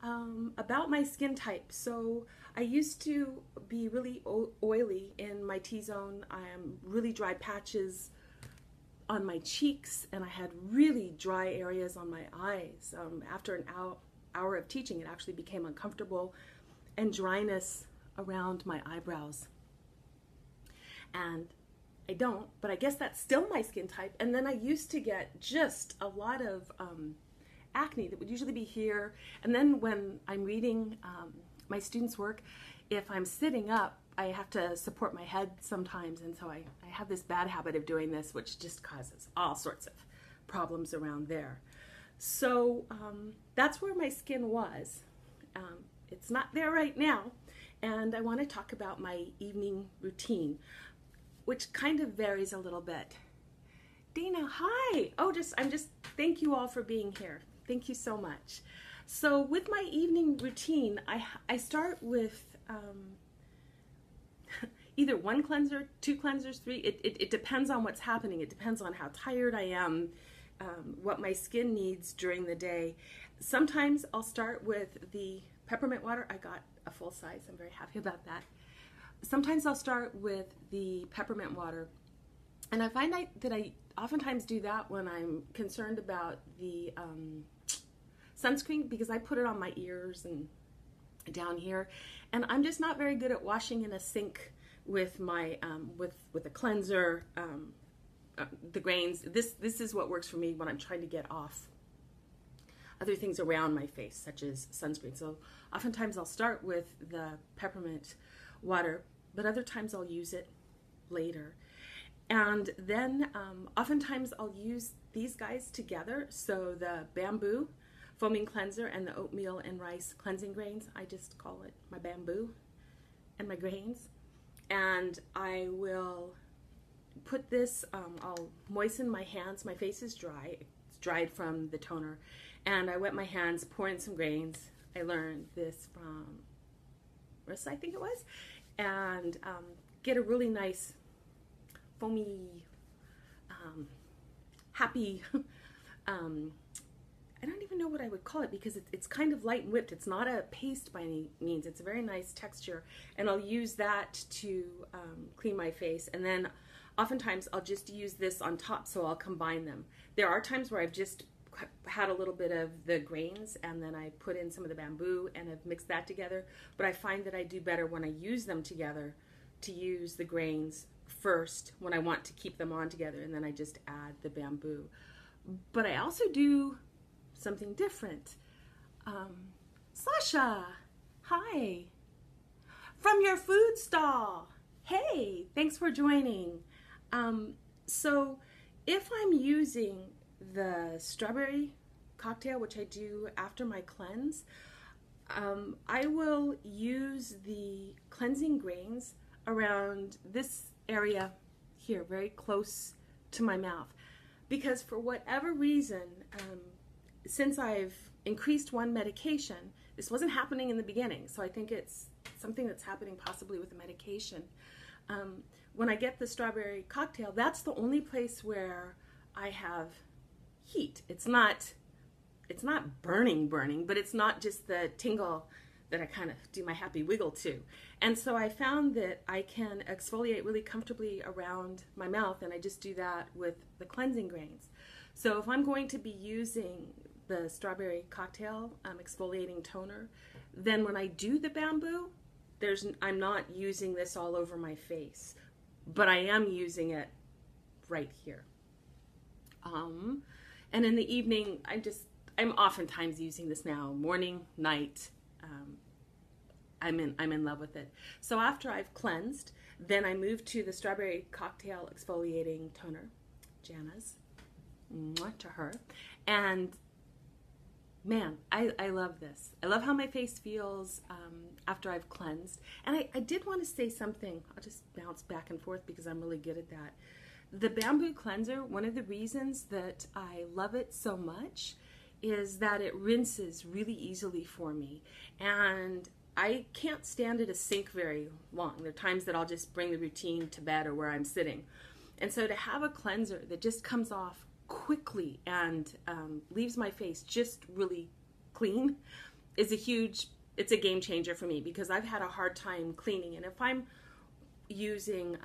About my skin type. So I used to be really oily in my T-zone. I am really dry patches on my cheeks, and I had really dry areas on my eyes. After an hour of teaching, it actually became uncomfortable, and dryness around my eyebrows. And I don't, but I guess that's still my skin type. And then I used to get just a lot of acne that would usually be here. And then when I'm reading my students' work, if I'm sitting up, I have to support my head sometimes. And so I have this bad habit of doing this, which just causes all sorts of problems around there. So that's where my skin was. It's not there right now. And I want to talk about my evening routine, which kind of varies a little bit. Dana, hi. Thank you all for being here. Thank you so much. So with my evening routine, I start with either one cleanser, two cleansers, three. It depends on what's happening. It depends on how tired I am, what my skin needs during the day. Sometimes I'll start with the peppermint water. I got a full size. I'm very happy about that. Sometimes I'll start with the peppermint water, and I find that I oftentimes do that when I'm concerned about the sunscreen, because I put it on my ears and down here, and I'm just not very good at washing in a sink with my with a cleanser, the grains. This is what works for me when I'm trying to get off other things around my face, such as sunscreen. So oftentimes I'll start with the peppermint water, but other times I'll use it later. And then oftentimes I'll use these guys together. So the bamboo foaming cleanser and the oatmeal and rice cleansing grains. I just call it my bamboo and my grains. And I will put this, I'll moisten my hands. My face is dry. It's dried from the toner. And I wet my hands, pour in some grains. I learned this from Marissa, I think it was. And get a really nice foamy, happy, I don't even know what I would call it, because it's kind of light and whipped. It's not a paste by any means. It's a very nice texture. And I'll use that to clean my face. And then oftentimes I'll just use this on top, so I'll combine them. There are times where I've just had a little bit of the grains and then I put in some of the bamboo and have mixed that together. But I find that I do better when I use them together, to use the grains first when I want to keep them on together, and then I just add the bamboo. But I also do something different. Sasha, hi. From your food stall. Hey, thanks for joining. So if I'm using the strawberry cocktail, which I do after my cleanse, I will use the cleansing grains around this area here, very close to my mouth, because for whatever reason, since I've increased one medication, this wasn't happening in the beginning, so I think it's something that's happening possibly with the medication. When I get the strawberry cocktail, that's the only place where I have heat. It's not burning, but it's not just the tingle that I kind of do my happy wiggle to. And so I found that I can exfoliate really comfortably around my mouth, and I just do that with the cleansing grains. So if I'm going to be using the strawberry cocktail exfoliating toner, then when I do the bamboo, I'm not using this all over my face, but I am using it right here. And in the evening, I'm oftentimes using this now, morning, night. I'm in love with it. So after I've cleansed, then I move to the strawberry cocktail exfoliating toner, Jana's, mwah, to her. And man, I love this. I love how my face feels after I've cleansed. And I did want to say something. I'll just bounce back and forth because I'm really good at that. The bamboo cleanser, one of the reasons that I love it so much is that it rinses really easily for me. And I can't stand at a sink very long. There are times that I'll just bring the routine to bed or where I'm sitting. And so to have a cleanser that just comes off quickly and leaves my face just really clean, is it's a game changer for me because I've had a hard time cleaning. And if I'm using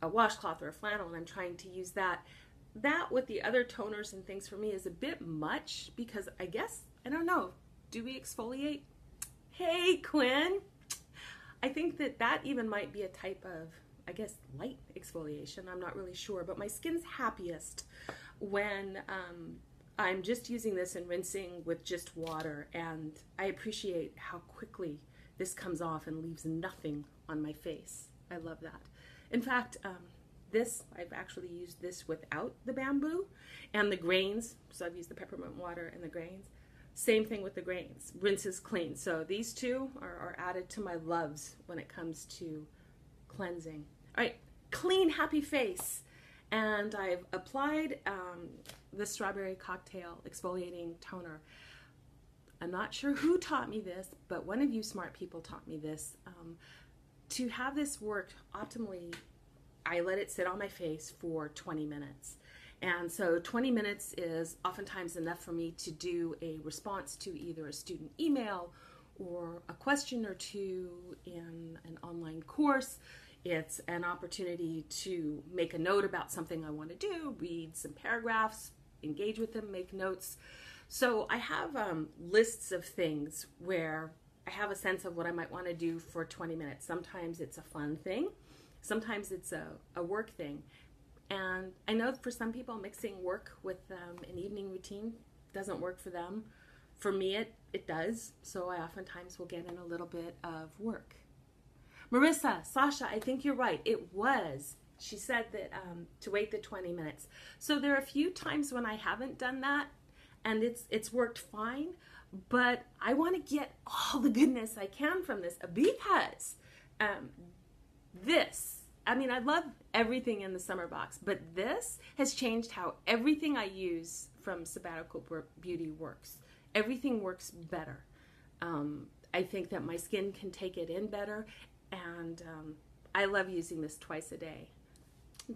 a washcloth or a flannel and I'm trying to use that with the other toners and things for me is a bit much because I guess, I don't know, do we exfoliate? Hey, Quinn! I think that even might be a type of, I guess, light exfoliation. I'm not really sure, but my skin's happiest when I'm just using this and rinsing with just water, and I appreciate how quickly this comes off and leaves nothing on my face. I love that. In fact, I've actually used this without the bamboo and the grains, so I've used the peppermint water and the grains. Same thing with the grains, rinses clean. So these two are added to my loves when it comes to cleansing. All right, clean, happy face. And I've applied the Strawberry Coctail Exfoliating Toner. I'm not sure who taught me this, but one of you smart people taught me this. To have this work optimally, I let it sit on my face for 20 minutes. And so 20 minutes is oftentimes enough for me to do a response to either a student email or a question or two in an online course. It's an opportunity to make a note about something I want to do, read some paragraphs, engage with them, make notes. So I have lists of things where I have a sense of what I might want to do for 20 minutes. Sometimes it's a fun thing. Sometimes it's a work thing. And I know for some people mixing work with an evening routine doesn't work for them. For me, it does. So I oftentimes will get in a little bit of work. Marissa, Sasha, I think you're right. It was. She said that to wait the 20 minutes. So there are a few times when I haven't done that and it's worked fine, but I want to get all the goodness I can from this because I love everything in the summer box, but this has changed how everything I use from Sabbatical Beauty works. Everything works better. I think that my skin can take it in better, and I love using this twice a day.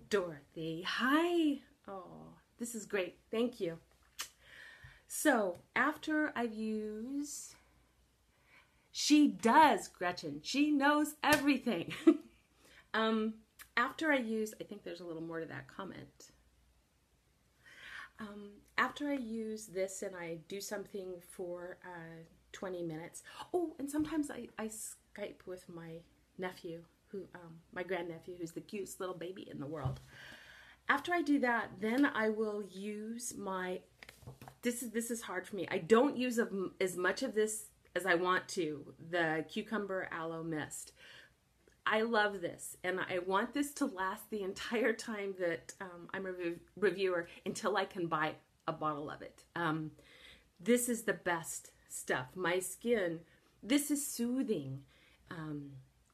Dorothy, hi. Oh, this is great. Thank you. So after I've used, she does, Gretchen. She knows everything. After I use, I think there's a little more to that comment. After I use this and I do something for 20 minutes. Oh, and sometimes I Skype with my nephew, my grandnephew, who's the cutest little baby in the world. After I do that, then I will use my, this is hard for me. I don't use as much of this as I want to, the Cucumber Aloe Mist. I love this, and I want this to last the entire time that I'm a reviewer until I can buy a bottle of it. This is the best stuff. My skin, this is soothing,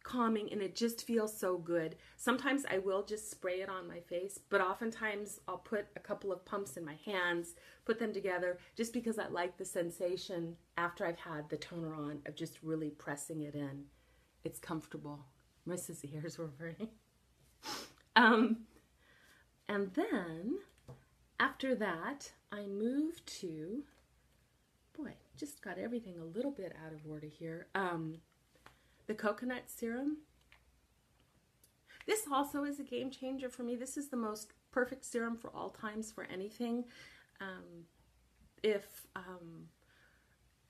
calming, and it just feels so good. Sometimes I will just spray it on my face, but oftentimes I'll put a couple of pumps in my hands, put them together, just because I like the sensation after I've had the toner on of just really pressing it in. It's comfortable. Marissa's ears were burning. And then after that, I move to, boy, just got everything a little bit out of order here. The coconut serum. This also is a game changer for me. This is the most perfect serum for all times for anything.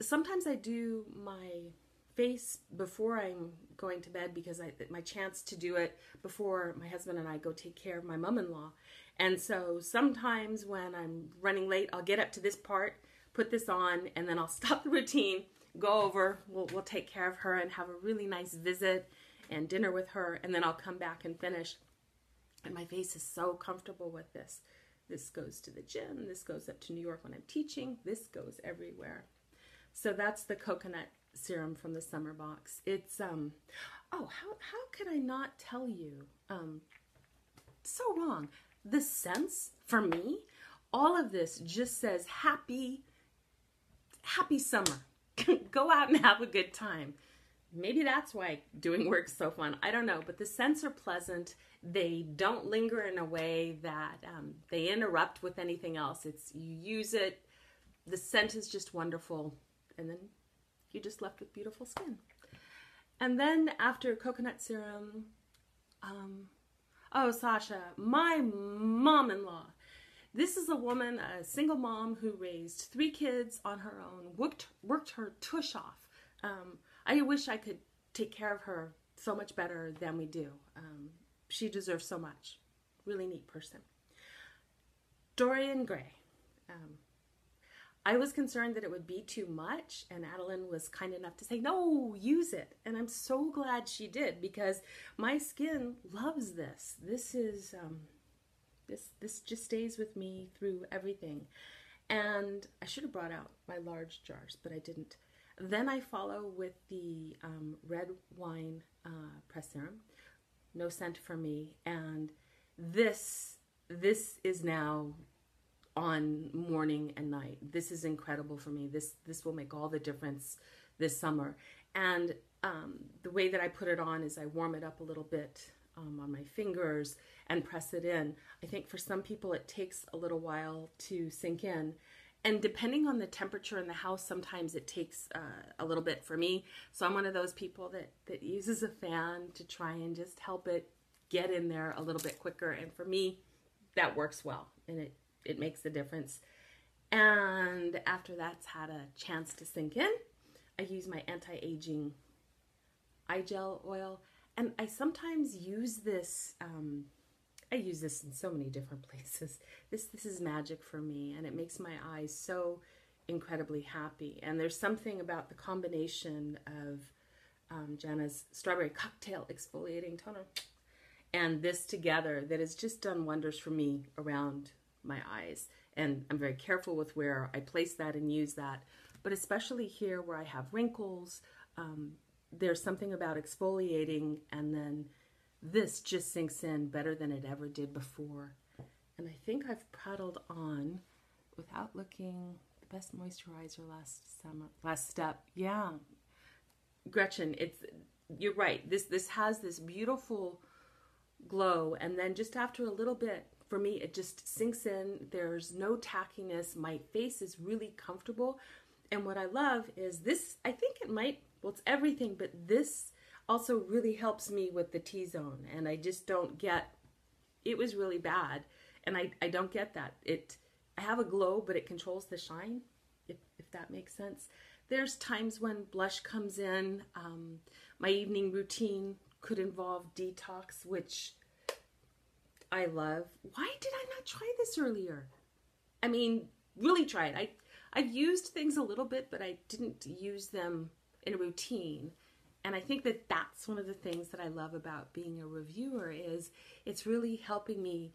Sometimes I do my face before I'm going to bed because my chance to do it before my husband and I go take care of my mom-in-law. And so sometimes when I'm running late, I'll get up to this part, put this on, and then I'll stop the routine, go over, we'll take care of her and have a really nice visit and dinner with her, and then I'll come back and finish. And my face is so comfortable with this. This goes to the gym, this goes up to New York when I'm teaching, this goes everywhere. So that's the coconut serum from the summer box. It's oh, how could I not tell you? So wrong. The scents for me, all of this just says happy summer. Go out and have a good time. Maybe that's why doing work's so fun. I don't know, but the scents are pleasant. They don't linger in a way that they interrupt with anything else. You use it, the scent is just wonderful, and then you're just left with beautiful skin. And then after coconut serum, oh, Sasha, my mom-in-law. This is a woman, a single mom who raised 3 kids on her own, worked her tush off. I wish I could take care of her so much better than we do. She deserves so much. Really neat person. Dorian Gray. I was concerned that it would be too much, and Adeline was kind enough to say, no, use it. And I'm so glad she did, because my skin loves this. This is, this just stays with me through everything. And I should have brought out my large jars, but I didn't. Then I follow with the red wine press serum. No scent for me. And this is now on morning and night. This is incredible for me. This will make all the difference this summer. And the way that I put it on is I warm it up a little bit on my fingers and press it in. I think for some people it takes a little while to sink in. And depending on the temperature in the house, sometimes it takes a little bit for me. So I'm one of those people that uses a fan to try and just help it get in there a little bit quicker. And for me, that works well. And it makes a difference. And after that's had a chance to sink in, I use my anti-aging eye gel oil. And I sometimes use this, I use this in so many different places. This is magic for me, and it makes my eyes so incredibly happy. And there's something about the combination of Jana's Strawberry Cocktail Exfoliating Toner and this together that has just done wonders for me around my eyes. And I'm very careful with where I place that and use that. But especially here where I have wrinkles, there's something about exfoliating, and then this just sinks in better than it ever did before. And I think I've prattled on without looking. The best moisturizer last step. Yeah. Gretchen, you're right. This has this beautiful glow, and then just after a little bit, for me, it just sinks in. There's no tackiness. My face is really comfortable. And what I love is this, I think it might, well, it's everything, but this also really helps me with the T-zone. And I just don't get, it was really bad. And I don't get that. I have a glow, but it controls the shine, if that makes sense. There's times when blush comes in. My evening routine could involve Detox, which I love. Why did I not try this earlier? I mean, really try it. I've used things a little bit, but I didn't use them in a routine. And I think that that's one of the things that I love about being a reviewer is it's really helping me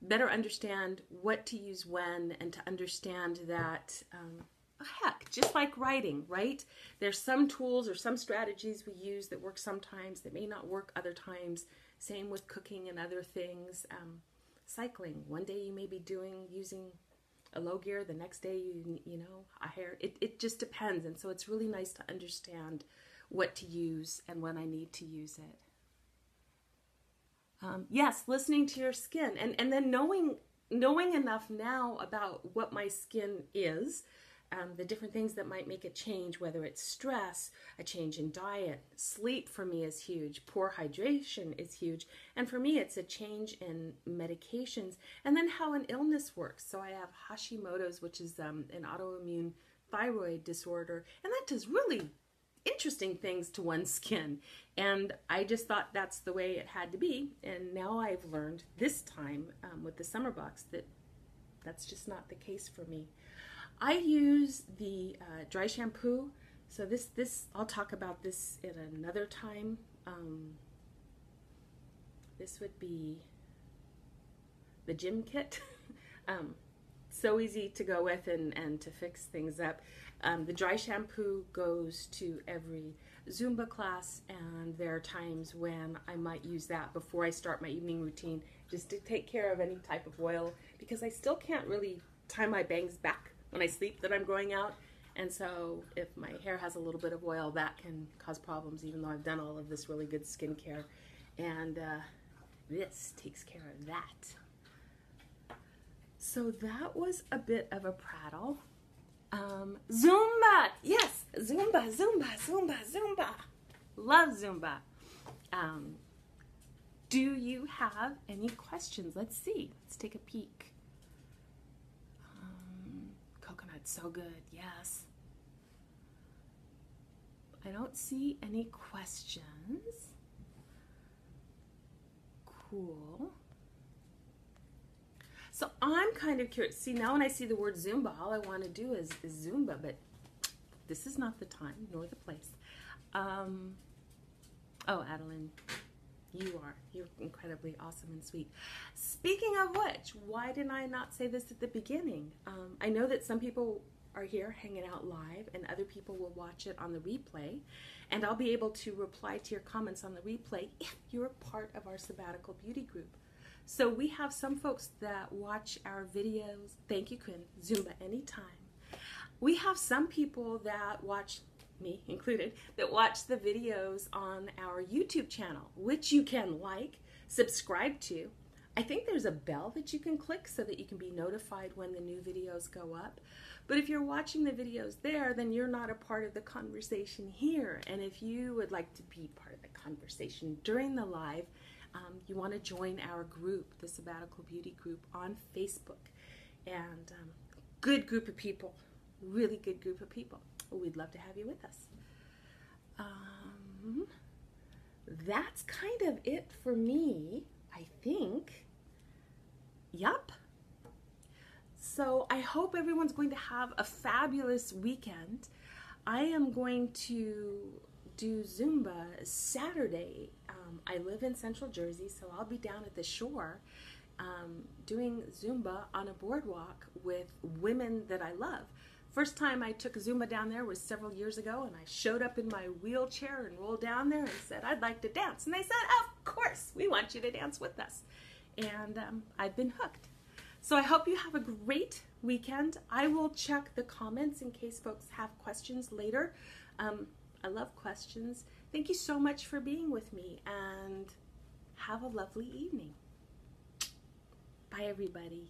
better understand what to use when, and to understand that, heck, just like writing, right? There's some tools or some strategies we use that work sometimes that may not work other times. Same with cooking and other things. Cycling. One day you may be using a low gear, the next day you know, a higher. It just depends. And so it's really nice to understand what to use and when I need to use it. Yes, listening to your skin and then knowing enough now about what my skin is, the different things that might make a change, whether it's stress, a change in diet, sleep for me is huge, poor hydration is huge, and for me it's a change in medications, and then how an illness works. So I have Hashimoto's, which is an autoimmune thyroid disorder, and that does really interesting things to one's skin, and I just thought that's the way it had to be, and now I've learned this time with the summer box that that's just not the case for me. I use the dry shampoo, so this I'll talk about this at another time. This would be the gym kit. So easy to go with and to fix things up. The dry shampoo goes to every Zumba class, and there are times when I might use that before I start my evening routine, just to take care of any type of oil, because I still can't really tie my bangs back when I sleep that I'm growing out, and so if my hair has a little bit of oil, that can cause problems, even though I've done all of this really good skincare, and this takes care of that. So that was a bit of a prattle. Zumba, yes, Zumba, Zumba, Zumba, Zumba. Love Zumba. Do you have any questions? Let's see. Let's take a peek. Coconut, so good. Yes. I don't see any questions. Cool. So I'm kind of curious. See, now when I see the word Zumba, all I want to do is Zumba, but this is not the time nor the place. Oh, Adeline, you're incredibly awesome and sweet. Speaking of which, why didn't I not say this at the beginning? I know that some people are here hanging out live and other people will watch it on the replay, and I'll be able to reply to your comments on the replay if you're part of our Sabbatical Beauty group. So we have some folks that watch our videos. Thank you, Quinn. Zumba anytime. We have some people that watch, me included, that watch the videos on our YouTube channel, which you can like, subscribe to. I think there's a bell that you can click so that you can be notified when the new videos go up. But if you're watching the videos there, then you're not a part of the conversation here. And if you would like to be part of the conversation during the live, you want to join our group, the Sabbatical Beauty group on Facebook. And good group of people, really good group of people. We'd love to have you with us. That's kind of it for me, I think. Yup. So I hope everyone's going to have a fabulous weekend. I am going to do Zumba Saturday. I live in Central Jersey, so I'll be down at the shore doing Zumba on a boardwalk with women that I love. First time I took Zumba down there was several years ago, and I showed up in my wheelchair and rolled down there and said, I'd like to dance. And they said, of course, we want you to dance with us. And I've been hooked. So I hope you have a great weekend. I will check the comments in case folks have questions later. I love questions. Thank you so much for being with me, and have a lovely evening. Bye, everybody.